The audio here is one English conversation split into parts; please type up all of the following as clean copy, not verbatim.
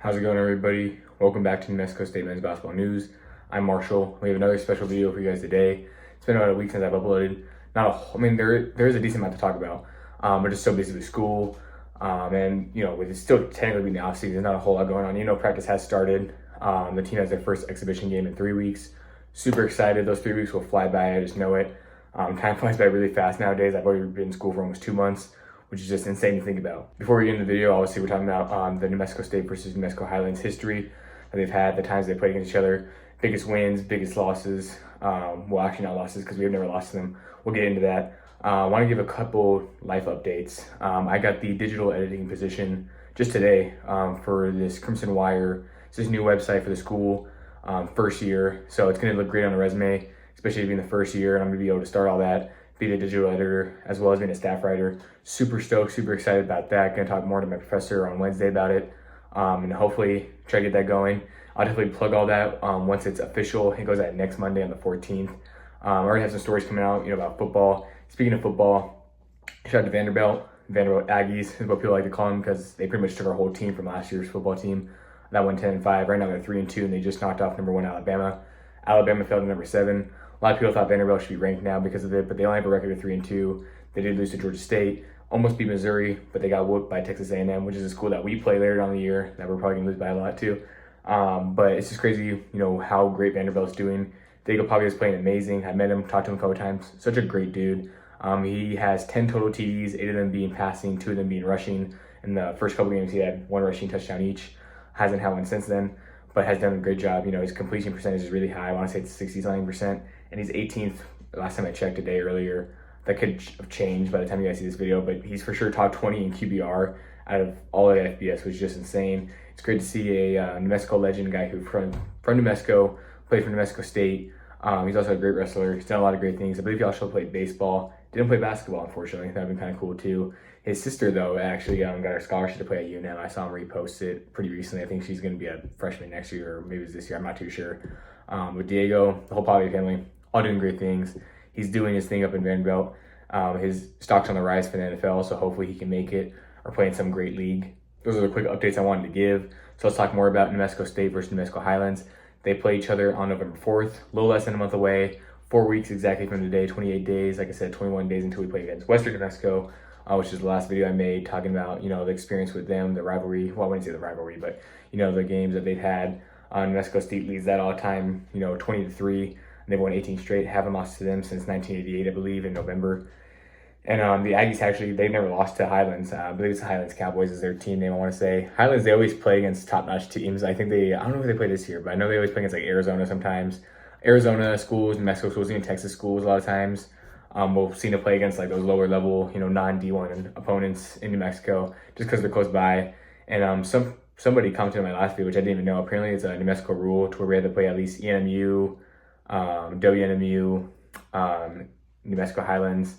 How's it going, everybody? Welcome back to New Mexico State Men's Basketball News. I'm Marshall. We have another special video for you guys today. It's been about a week since I've uploaded. There is a decent amount to talk about. We're just so busy with school, and with it still technically being the off season, not a whole lot going on. Practice has started. The team has their first exhibition game in 3 weeks. Super excited. Those 3 weeks will fly by. I just know it. Time flies by really fast nowadays. I've already been in school for almost 2 months, which is just insane to think about. Before we get into the video, obviously we're talking about the New Mexico State versus New Mexico Highlands history that they've had, the times they played against each other, biggest wins, biggest losses. Well, actually not losses because we've never lost to them. We'll get into that. I want to give a couple life updates. I got the digital editing position just today for this Crimson Wire. It's this new website for the school, first year. So it's going to look great on the resume, especially being the first year, and I'm going to be able to start all that, be the digital editor, as well as being a staff writer. Super stoked, super excited about that. Gonna talk more to my professor on Wednesday about it, and hopefully try to get that going. I'll definitely plug all that once it's official. It goes out next Monday on the 14th. I already have some stories coming out, about football. Speaking of football, shout out to Vanderbilt Aggies is what people like to call them because they pretty much took our whole team from last year's football team. That went 10-5. Right now they're 3-2, and they just knocked off number 1 Alabama. Alabama fell to number 7. A lot of people thought Vanderbilt should be ranked now because of it, but they only have a record of 3-2. They did lose to Georgia State, almost beat Missouri, but they got whooped by Texas A&M, which is a school that we play later on the year that we're probably gonna lose by a lot too. But it's just crazy, how great Vanderbilt's doing. Diego Pavia is playing amazing. I met him, talked to him a couple times. Such a great dude. He has 10 total TDs, 8 of them being passing, 2 of them being rushing. In the first couple games, he had 1 rushing touchdown each. Hasn't had one since then, but has done a great job. His completion percentage is really high. I want to say it's 60-something%, and he's 18th. Last time I checked a day earlier. That could have changed by the time you guys see this video, but he's for sure top 20 in QBR out of all of FBS, which is just insane. It's great to see a New Mexico legend guy who from New Mexico, played for New Mexico State. He's also a great wrestler. He's done a lot of great things. I believe he also played baseball. Didn't play basketball, unfortunately. That would be kind of cool too. His sister, though, actually got her scholarship to play at UNM. I saw him repost it pretty recently. I think she's going to be a freshman next year, or maybe it's this year. I'm not too sure. With Diego, the whole Pavia family, all doing great things. He's doing his thing up in Vanderbilt. His stock's on the rise for the NFL, so hopefully he can make it or play in some great league. Those are the quick updates I wanted to give. So let's talk more about New Mexico State versus New Mexico Highlands. They play each other on November 4th, a little less than a month away. 4 weeks exactly from today, 28 days. Like I said, 21 days until we play against Western New Mexico, which is the last video I made talking about, the experience with them, the rivalry. Well, I wouldn't say the rivalry, but, the games that they've had. New Mexico State leads that all time, 20-3. They've won 18 straight, haven't lost to them since 1988, I believe, in November. And the Aggies they've never lost to Highlands. I believe it's the Highlands Cowboys is their team name, I want to say. Highlands, they always play against top-notch teams. I don't know who they play this year, but I know they always play against Arizona sometimes. Arizona schools, New Mexico schools, even Texas schools a lot of times. We'll see them play against those lower level, non-D1 opponents in New Mexico just because they're close by. And somebody commented on my last video, which I didn't even know. Apparently it's a New Mexico rule to where we have to play at least ENMU, WNMU, New Mexico Highlands,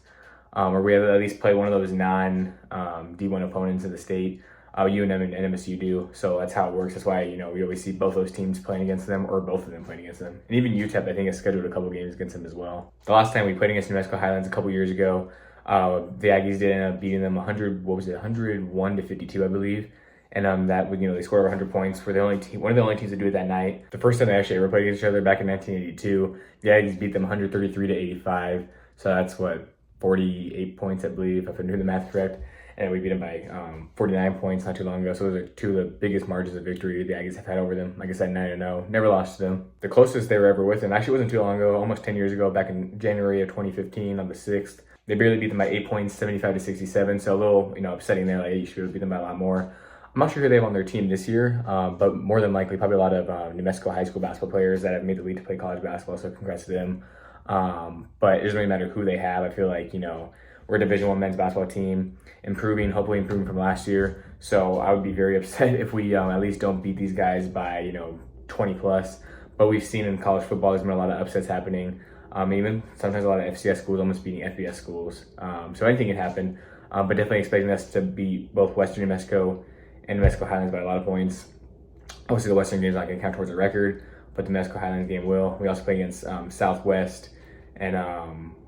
or we have to at least play one of those non-D1 opponents in the state. UNM and NMSU do, so that's how it works. That's why we always see both those teams playing against them, or both of them playing against them. And even UTEP, I think, has scheduled a couple games against them as well. The last time we played against New Mexico Highlands a couple years ago, the Aggies did end up beating them 101-52, I believe. And that would they scored over 100 points. We're the only team, one of the only teams to do it that night. The first time they actually ever played against each other back in 1982, the Aggies beat them 133-85. So that's 48 points, I believe, if I'm doing the math correct. And we beat them by 49 points not too long ago. So those are 2 of the biggest margins of victory the Aggies have had over them. Like I said, 9-0. Never lost to them. The closest they were ever with them, actually wasn't too long ago, almost 10 years ago, back in January of 2015 on the 6th. They barely beat them by 8 points, 75-67. So a little, upsetting there. You should have beat them by a lot more. I'm not sure who they have on their team this year, but more than likely, probably a lot of New Mexico high school basketball players that have made the league to play college basketball. So congrats to them. But it doesn't really matter who they have. I feel like, we're a Division I men's basketball team, hopefully improving from last year. So I would be very upset if we at least don't beat these guys by, 20 plus. But we've seen in college football, there's been a lot of upsets happening. Even sometimes a lot of FCS schools almost beating FBS schools. So anything can happen. But definitely expecting us to beat both Western New Mexico and New Mexico Highlands by a lot of points. Obviously the Western game is not going to count towards the record, but the New Mexico Highlands game will. We also play against Southwest and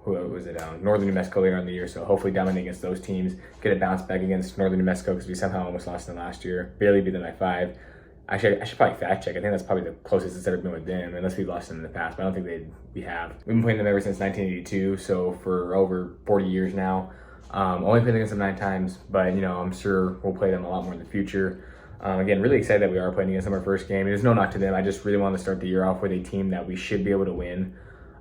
Northern New Mexico later in the year, so hopefully dominate against those teams, get a bounce back against Northern New Mexico because we somehow almost lost them last year, barely beat them by 5. Actually, I should probably fact check. I think that's probably the closest it's ever been with them, unless we've lost them in the past. But I don't think we have. We've been playing them ever since 1982, so for over 40 years now. Only played against them 9 times, but I'm sure we'll play them a lot more in the future. Again, really excited that we are playing against them our first game. There's no knock to them. I just really want to start the year off with a team that we should be able to win.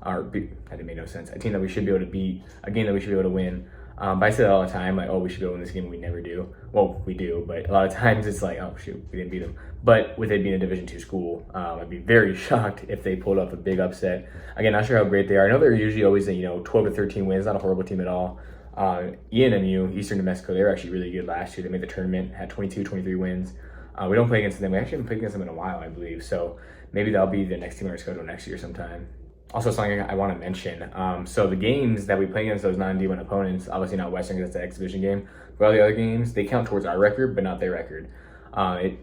That didn't make no sense. A team that we should be able to beat, a game that we should be able to win. But I say that all the time, like, oh, we should be able to win this game. We never do. Well, we do, but a lot of times it's like, oh, shoot, we didn't beat them. But with it being a Division II school, I'd be very shocked if they pulled up a big upset. Again, not sure how great they are. I know they're usually always 12 to 13 wins, not a horrible team at all. ENMU, Eastern New Mexico, they were actually really good last year. They made the tournament, had 22, 23 wins. We don't play against them. We actually haven't played against them in a while, I believe. So maybe that'll be the next team on our schedule next year sometime. Also, something I want to mention. So the games that we play against those non-D1 opponents, obviously not Western because it's an exhibition game, but all the other games, they count towards our record, but not their record.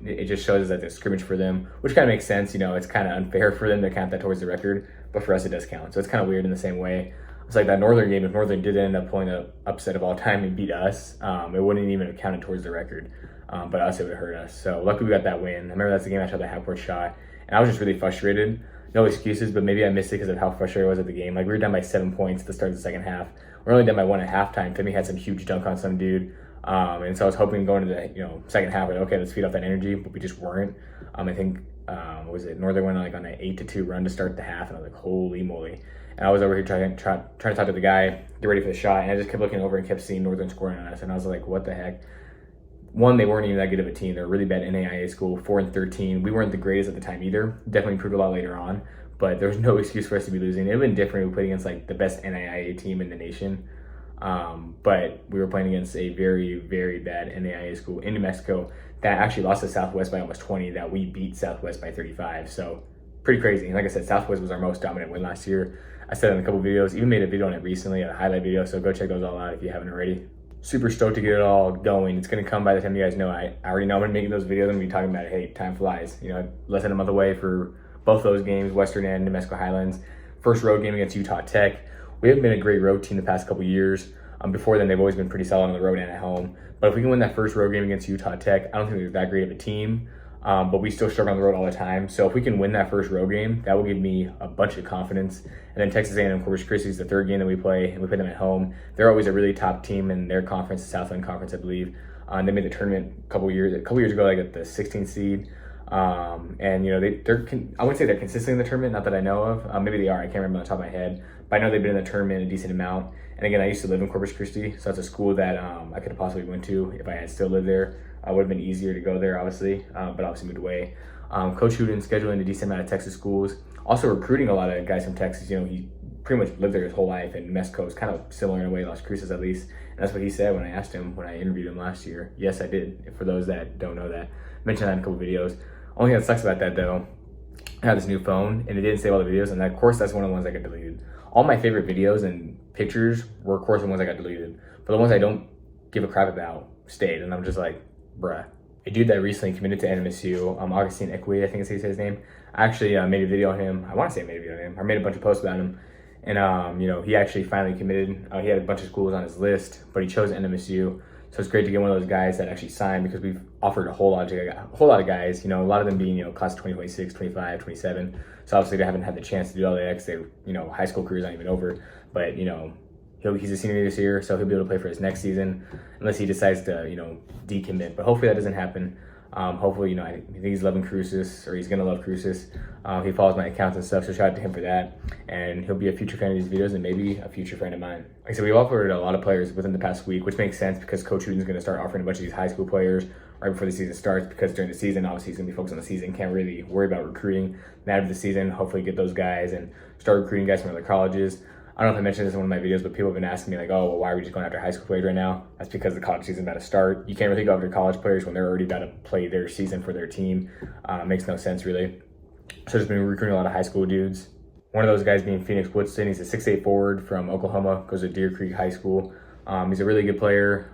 It just shows us that there's scrimmage for them, which kind of makes sense. It's kind of unfair for them to count that towards the record, but for us it does count. So it's kind of weird in the same way. It's like that Northern game. If Northern did end up pulling an upset of all time and beat us, it wouldn't even have counted towards the record. But us, it would have hurt us. So luckily we got that win. I remember that's the game I shot the half-court shot, and I was just really frustrated. No excuses, but maybe I missed it because of how frustrated I was at the game. Like, we were down by 7 points at the start of the second half. We're only down by 1 at halftime. Timmy had some huge dunk on some dude. And so I was hoping going into the second half, like, okay, let's feed off that energy, but we just weren't. I think, Northern went on an 8-2 run to start the half, and I was like, holy moly. And I was over here trying to talk to the guy, get ready for the shot, and I just kept looking over and kept seeing Northern scoring on us, and I was like, what the heck? One, they weren't even that good of a team. They're a really bad NAIA school, 4-13. We weren't the greatest at the time either. Definitely improved a lot later on, but there was no excuse for us to be losing. It would have been different if we played against like the best NAIA team in the nation. But we were playing against a very, very bad NAIA school in New Mexico that actually lost to Southwest by almost 20, that we beat Southwest by 35. So pretty crazy. And like I said, Southwest was our most dominant win last year. I said it in a couple videos, even made a video on it recently, a highlight video. So go check those all out if you haven't already. Super stoked to get it all going. It's going to come by the time you guys know. I already know I'm going to be making those videos. I'm going to be talking about it. Hey, time flies. Less than a month away for both those games, Western and New Mexico Highlands. First road game against Utah Tech. We haven't been a great road team the past couple years. Before then, they've always been pretty solid on the road and at home. But if we can win that first road game against Utah Tech, I don't think they're that great of a team. But we still struggle on the road all the time. So if we can win that first road game, that will give me a bunch of confidence. And then Texas A&M Corpus Christi is the third game that we play, and we play them at home. They're always a really top team in their conference, the Southland Conference, I believe. They made the tournament a couple years ago, like at the 16th seed. I wouldn't say they're consistently in the tournament, not that I know of. Maybe they are. I can't remember on the top of my head, but I know they've been in the tournament a decent amount. And again, I used to live in Corpus Christi, so it's a school that I could have possibly went to if I had still lived there. It would have been easier to go there, obviously, but obviously moved away. Coach Hooten scheduling a decent amount of Texas schools. Also recruiting a lot of guys from Texas. He pretty much lived there his whole life, and New Mexico is kind of similar in a way, Las Cruces at least. And that's what he said when I asked him, when I interviewed him last year. Yes, I did. For those that don't know that, I mentioned that in a couple videos. Only thing that sucks about that, though, I have this new phone, and it didn't save all the videos, and of course, that's one of the ones that got deleted. All my favorite videos and pictures were, of course, the ones that got deleted. But the ones I don't give a crap about stayed, and I'm just like, bruh. A dude that recently committed to NMSU, Augustine Equi, I think is how you say his name. I actually made a video on him. I want to say I made a video on him. I made a bunch of posts about him. And, he actually finally committed. He had a bunch of schools on his list, but he chose NMSU. So it's great to get one of those guys that actually signed, because we've offered a whole lot of guys, a lot of them being, class of 2026, 25, 27. So obviously they haven't had the chance to do all the X. They, high school career's not even over. But, he's a senior this year, so he'll be able to play for his next season, unless he decides to, decommit. But hopefully that doesn't happen. Hopefully, I think he's loving Cruces, or he's gonna love Cruces. He follows my accounts and stuff, so shout out to him for that. And he'll be a future fan of these videos, and maybe a future friend of mine. Like I said, we've offered a lot of players within the past week, which makes sense because Coach Huten's gonna start offering a bunch of these high school players right before the season starts, because during the season, obviously he's gonna be focused on the season, can't really worry about recruiting. And after the season, hopefully get those guys and start recruiting guys from other colleges. I don't know if I mentioned this in one of my videos, but people have been asking me like, oh, well, why are we just going after high school players right now? That's because the college season is about to start. You can't really go after college players when they're already about to play their season for their team. Makes no sense, really. So just been recruiting a lot of high school dudes. One of those guys being Phoenix Woodson. He's a 6'8" forward from Oklahoma, goes to Deer Creek High School. He's a really good player,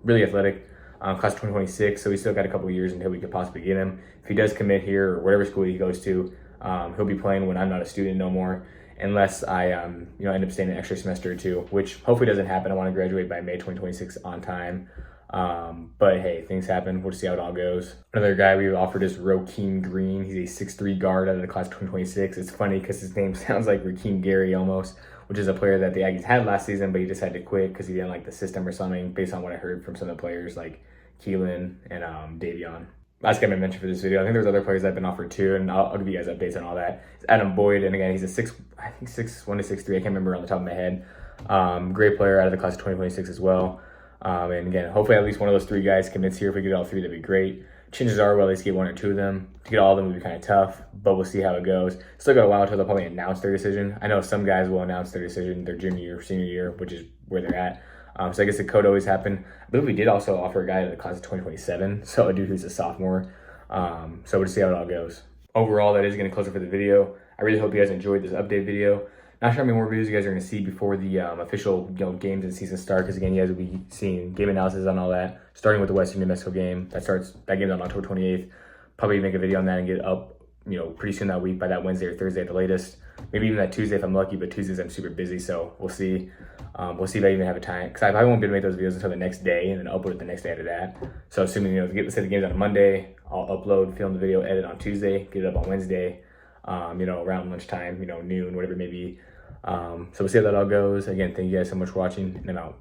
really athletic. Class 2026, so we still got a couple of years until we could possibly get him. If he does commit here, or whatever school he goes to, he'll be playing when I'm not a student no more. Unless I, end up staying an extra semester or two, which hopefully doesn't happen. I want to graduate by May 2026 on time. But hey, things happen. We'll see how it all goes. Another guy we offered is Rakeem Green. He's a 6'3" guard out of the class of 2026. It's funny because his name sounds like Rakeem Gary almost, which is a player that the Aggies had last season, but he decided to quit because he didn't like the system or something, based on what I heard from some of the players like Keelan and Davion. Last guy I mentioned for this video, I think there's other players that have been offered too, and I'll give you guys updates on all that. It's Adam Boyd, and again, he's a 6'1" to 6'3". I can't remember on the top of my head. Great player out of the class of 2026 as well. And again, hopefully at least one of those three guys commits here. If we get all three, that'd be great. Chances are we'll at least get one or two of them. To get all of them would be kind of tough, but we'll see how it goes. Still got a while until they'll probably announce their decision. I know some guys will announce their decision their junior year, senior year, which is where they're at. So I guess it could always happen. I believe we did also offer a guy to the class of 2027, so a dude who's a sophomore. So we'll see how it all goes. Overall, that is going to close it for the video. I really hope you guys enjoyed this update video. Not sure how many more videos you guys are going to see before the official games and season start, because again, you guys will be seeing game analysis on all that, starting with the Western New Mexico game. That game's on October 28th. Probably make a video on that and get it up pretty soon that week, by that Wednesday or Thursday at the latest. Maybe even that Tuesday if I'm lucky, but Tuesdays I'm super busy, so we'll see. We'll see if I even have a time, because I probably won't be able to make those videos until the next day, and then upload it the next day after that. So assuming, let's say the game's on a Monday, I'll upload, film the video, edit on Tuesday, get it up on Wednesday, around lunchtime, noon, whatever it may be. So we'll see how that all goes. Again, thank you guys so much for watching, and I'm out.